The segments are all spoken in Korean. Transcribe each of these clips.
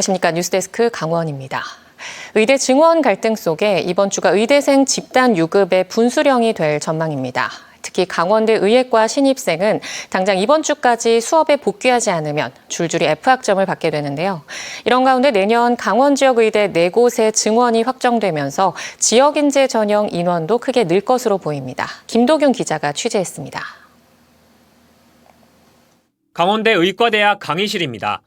안녕하십니까. 뉴스데스크 강원입니다. 의대 증원 갈등 속에 이번 주가 의대생 집단 유급의 분수령이 될 전망입니다. 특히 강원대 의예과 신입생은 당장 이번 주까지 수업에 복귀하지 않으면 줄줄이 F학점을 받게 되는데요. 이런 가운데 내년 강원 지역 의대 4곳의 증원이 확정되면서 지역 인재 전형 인원도 크게 늘 것으로 보입니다. 김도균 기자가 취재했습니다. 강원대 의과대학 강의실입니다.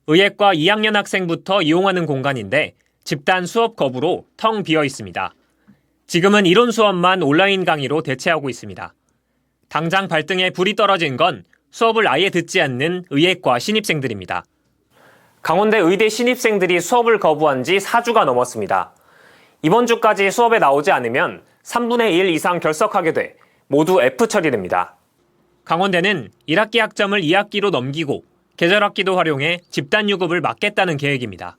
의예과 2학년 학생부터 이용하는 공간인데 집단 수업 거부로 텅 비어 있습니다. 지금은 이론 수업만 온라인 강의로 대체하고 있습니다. 당장 발등에 불이 떨어진 건 수업을 아예 듣지 않는 의예과 신입생들입니다. 강원대 의대 신입생들이 수업을 거부한 지 4주가 넘었습니다. 이번 주까지 수업에 나오지 않으면 3분의 1 이상 결석하게 돼 모두 F 처리됩니다. 강원대는 1학기 학점을 2학기로 넘기고 계절학기도 활용해 집단 유급을 막겠다는 계획입니다.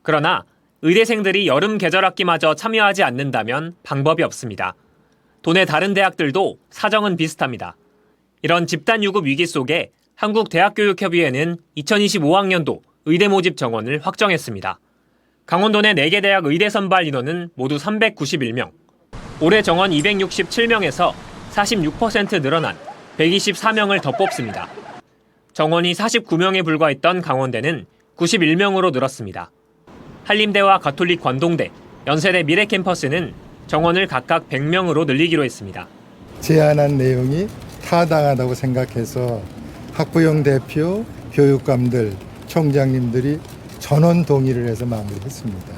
그러나 의대생들이 여름 계절학기마저 참여하지 않는다면 방법이 없습니다. 도내 다른 대학들도 사정은 비슷합니다. 이런 집단 유급 위기 속에 한국대학교육협의회는 2025학년도 의대 모집 정원을 확정했습니다. 강원도 내 4개 대학 의대 선발 인원은 모두 391명. 올해 정원 267명에서 46% 늘어난 124명을 더 뽑습니다. 정원이 49명에 불과했던 강원대는 91명으로 늘었습니다. 한림대와 가톨릭 관동대, 연세대 미래캠퍼스는 정원을 각각 100명으로 늘리기로 했습니다. 제안한 내용이 타당하다고 생각해서 학부형 대표, 교육감들, 총장님들이 전원 동의를 해서 마무리했습니다.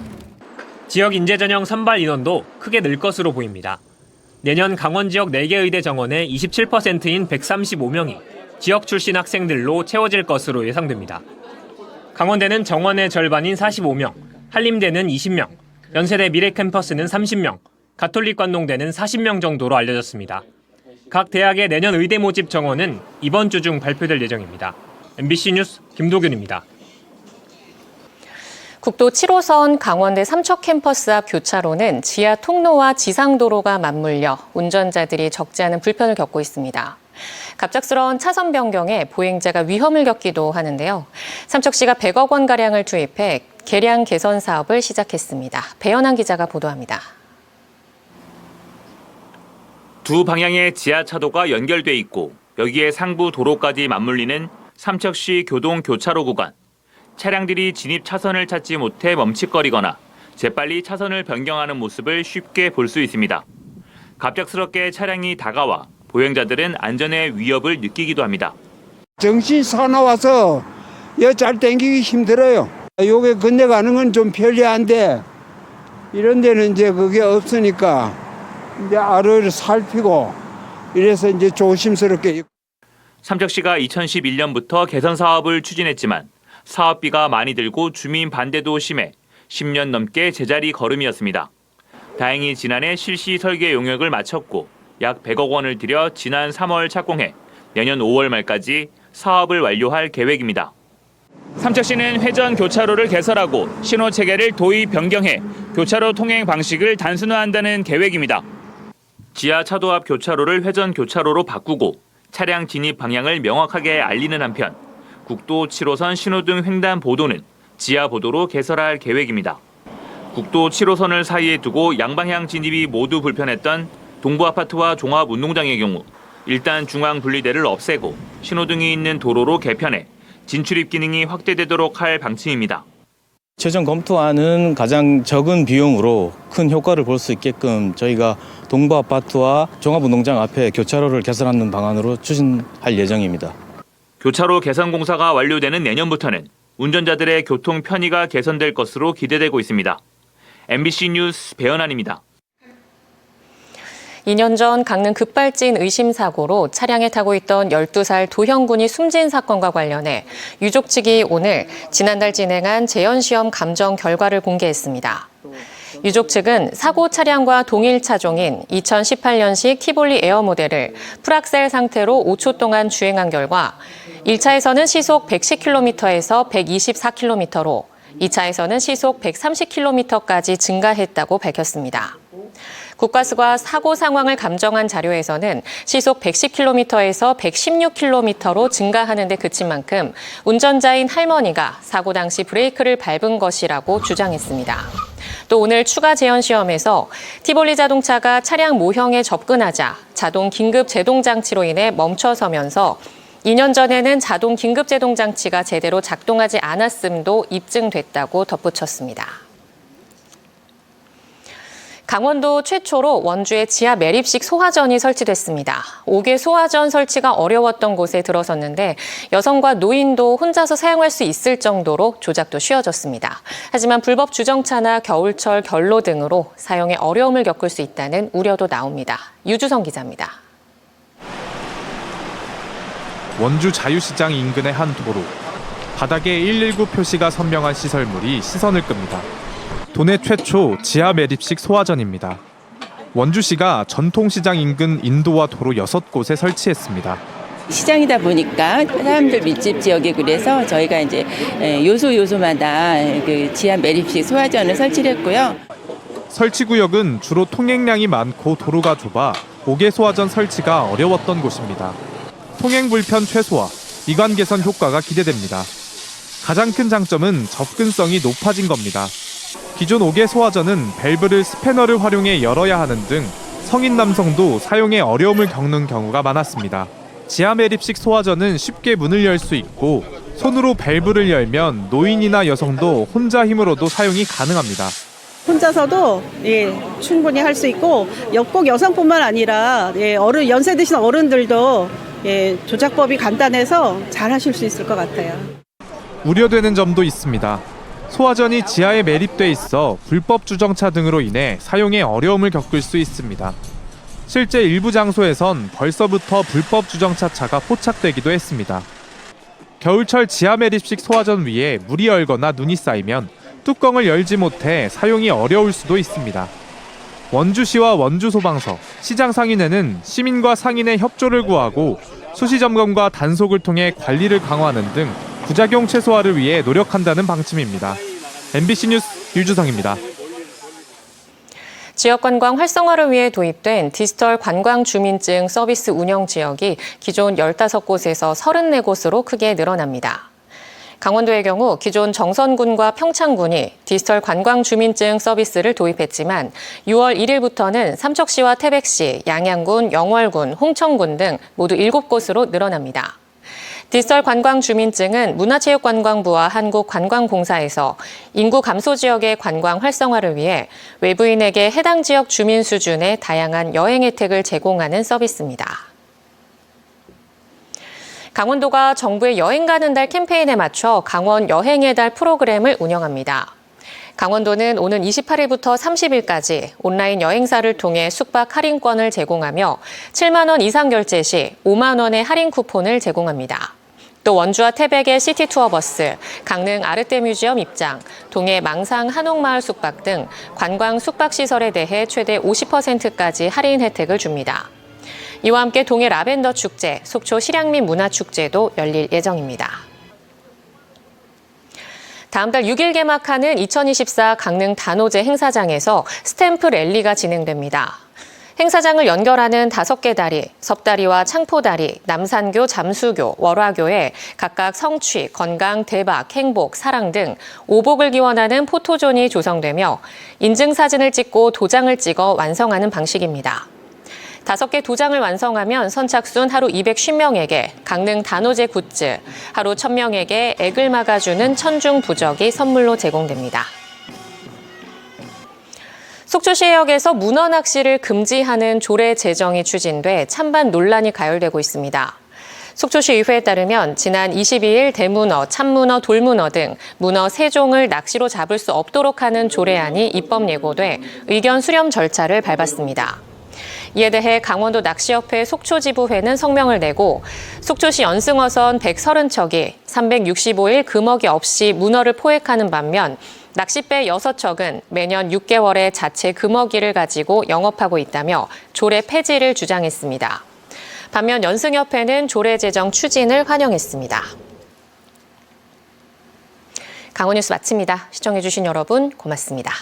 지역 인재 전형 선발 인원도 크게 늘 것으로 보입니다. 내년 강원 지역 4개 의대 정원의 27%인 135명이 지역 출신 학생들로 채워질 것으로 예상됩니다. 강원대는 정원의 절반인 45명, 한림대는 20명, 연세대 미래캠퍼스는 30명, 가톨릭 관동대는 40명 정도로 알려졌습니다. 각 대학의 내년 의대 모집 정원은 이번 주 중 발표될 예정입니다. MBC 뉴스 김도균입니다. 국도 7호선 강원대 삼척 캠퍼스 앞 교차로는 지하 통로와 지상도로가 맞물려 운전자들이 적지 않은 불편을 겪고 있습니다. 갑작스러운 차선 변경에 보행자가 위험을 겪기도 하는데요. 삼척시가 100억 원가량을 투입해 계량 개선 사업을 시작했습니다. 배현한 기자가 보도합니다. 두 방향의 지하차도가 연결돼 있고 여기에 상부 도로까지 맞물리는 삼척시 교동 교차로 구간. 차량들이 진입 차선을 찾지 못해 멈칫거리거나 재빨리 차선을 변경하는 모습을 쉽게 볼 수 있습니다. 갑작스럽게 차량이 다가와 보행자들은 안전의 위협을 느끼기도 합니다. 정신 사나워서 잘 당기기 힘들어요. 요게 건너가는 건 좀 편리한데 이런 데는 이제 그게 없으니까 이제 아래를 살피고 이래서 이제 조심스럽게. 삼척시가 2011년부터 개선 사업을 추진했지만 사업비가 많이 들고 주민 반대도 심해 10년 넘게 제자리 걸음이었습니다. 다행히 지난해 실시 설계 용역을 마쳤고 약 100억 원을 들여 지난 3월 착공해 내년 5월 말까지 사업을 완료할 계획입니다. 삼척시는 회전 교차로를 개설하고 신호 체계를 도입 변경해 교차로 통행 방식을 단순화한다는 계획입니다. 지하 차도 앞 교차로를 회전 교차로로 바꾸고 차량 진입 방향을 명확하게 알리는 한편 국도 7호선 신호등 횡단 보도는 지하 보도로 개설할 계획입니다. 국도 7호선을 사이에 두고 양방향 진입이 모두 불편했던 동부아파트와 종합운동장의 경우 일단 중앙 분리대를 없애고 신호등이 있는 도로로 개편해 진출입 기능이 확대되도록 할 방침입니다. 최종 검토하는 가장 적은 비용으로 큰 효과를 볼 수 있게끔 저희가 동부아파트와 종합운동장 앞에 교차로를 개설하는 방안으로 추진할 예정입니다. 교차로 개선 공사가 완료되는 내년부터는 운전자들의 교통 편의가 개선될 것으로 기대되고 있습니다. MBC 뉴스 배현환입니다. 2년 전 강릉 급발진 의심 사고로 차량에 타고 있던 12살 도형 군이 숨진 사건과 관련해 유족 측이 오늘 지난달 진행한 재연시험 감정 결과를 공개했습니다. 유족 측은 사고 차량과 동일 차종인 2018년식 티볼리 에어 모델을 풀악셀 상태로 5초 동안 주행한 결과 1차에서는 시속 110km에서 124km로 2차에서는 시속 130km까지 증가했다고 밝혔습니다. 국가수가 사고 상황을 감정한 자료에서는 시속 110km에서 116km로 증가하는 데 그친 만큼 운전자인 할머니가 사고 당시 브레이크를 밟은 것이라고 주장했습니다. 또 오늘 추가 재현 시험에서 티볼리 자동차가 차량 모형에 접근하자 자동 긴급 제동 장치로 인해 멈춰서면서 2년 전에는 자동 긴급 제동 장치가 제대로 작동하지 않았음도 입증됐다고 덧붙였습니다. 강원도 최초로 원주에 지하 매립식 소화전이 설치됐습니다. 5개 소화전 설치가 어려웠던 곳에 들어섰는데 여성과 노인도 혼자서 사용할 수 있을 정도로 조작도 쉬워졌습니다. 하지만 불법 주정차나 겨울철 결로 등으로 사용에 어려움을 겪을 수 있다는 우려도 나옵니다. 유주성 기자입니다. 원주 자유시장 인근의 한 도로. 바닥에 119 표시가 선명한 시설물이 시선을 끕니다. 도내 최초 지하 매립식 소화전입니다. 원주시가 전통시장 인근 인도와 도로 6곳에 설치했습니다. 시장이다 보니까 사람들 밀집 지역에 그래서 저희가 이제 요소마다 그 지하 매립식 소화전을 설치를 했고요. 설치 구역은 주로 통행량이 많고 도로가 좁아 5개 소화전 설치가 어려웠던 곳입니다. 통행 불편 최소화, 미관 개선 효과가 기대됩니다. 가장 큰 장점은 접근성이 높아진 겁니다. 기존 5개 소화전은 밸브를 스패너를 활용해 열어야 하는 등 성인 남성도 사용에 어려움을 겪는 경우가 많았습니다. 지하 매립식 소화전은 쉽게 문을 열 수 있고 손으로 밸브를 열면 노인이나 여성도 혼자 힘으로도 사용이 가능합니다. 혼자서도 충분히 할 수 있고 꼭 여성뿐만 아니라 연세 드신 어른들도 조작법이 간단해서 잘 하실 수 있을 것 같아요. 우려되는 점도 있습니다. 소화전이 지하에 매립돼 있어 불법 주정차 등으로 인해 사용에 어려움을 겪을 수 있습니다. 실제 일부 장소에선 벌써부터 불법 주정차 차가 포착되기도 했습니다. 겨울철 지하 매립식 소화전 위에 물이 얼거나 눈이 쌓이면 뚜껑을 열지 못해 사용이 어려울 수도 있습니다. 원주시와 원주소방서, 시장 상인회는 시민과 상인의 협조를 구하고 수시 점검과 단속을 통해 관리를 강화하는 등 부작용 최소화를 위해 노력한다는 방침입니다. MBC 뉴스 유주성입니다. 지역 관광 활성화를 위해 도입된 디지털 관광 주민증 서비스 운영 지역이 기존 15곳에서 34곳으로 크게 늘어납니다. 강원도의 경우 기존 정선군과 평창군이 디지털 관광 주민증 서비스를 도입했지만 6월 1일부터는 삼척시와 태백시, 양양군, 영월군, 홍천군 등 모두 7곳으로 늘어납니다. 디지털 관광 주민증은 문화체육관광부와 한국관광공사에서 인구 감소 지역의 관광 활성화를 위해 외부인에게 해당 지역 주민 수준의 다양한 여행 혜택을 제공하는 서비스입니다. 강원도가 정부의 여행 가는 달 캠페인에 맞춰 강원 여행의 달 프로그램을 운영합니다. 강원도는 오는 28일부터 30일까지 온라인 여행사를 통해 숙박 할인권을 제공하며 7만 원 이상 결제 시 5만 원의 할인 쿠폰을 제공합니다. 또 원주와 태백의 시티투어버스, 강릉 아르떼 뮤지엄 입장, 동해 망상 한옥마을 숙박 등 관광 숙박시설에 대해 최대 50%까지 할인 혜택을 줍니다. 이와 함께 동해 라벤더 축제, 속초 실향민 문화축제도 열릴 예정입니다. 다음 달 6일 개막하는 2024 강릉 단오제 행사장에서 스탬프 랠리가 진행됩니다. 행사장을 연결하는 5개 다리, 섭다리와 창포다리, 남산교, 잠수교, 월화교에 각각 성취, 건강, 대박, 행복, 사랑 등 오복을 기원하는 포토존이 조성되며 인증사진을 찍고 도장을 찍어 완성하는 방식입니다. 5개 도장을 완성하면 선착순 하루 250명에게 강릉 단오제 굿즈, 하루 1000명에게 액을 막아주는 천중 부적이 선물로 제공됩니다. 속초시 해역에서 문어 낚시를 금지하는 조례 제정이 추진돼 찬반 논란이 가열되고 있습니다. 속초시 의회에 따르면 지난 22일 대문어, 참문어, 돌문어 등 문어 3종을 낚시로 잡을 수 없도록 하는 조례안이 입법 예고돼 의견 수렴 절차를 밟았습니다. 이에 대해 강원도 낚시협회 속초지부회는 성명을 내고 속초시 연승어선 130척이 365일 금어기 없이 문어를 포획하는 반면 낚싯배 6척은 매년 6개월의 자체 금어기를 가지고 영업하고 있다며 조례 폐지를 주장했습니다. 반면 연승협회는 조례 제정 추진을 환영했습니다. 강원뉴스 마칩니다. 시청해주신 여러분 고맙습니다.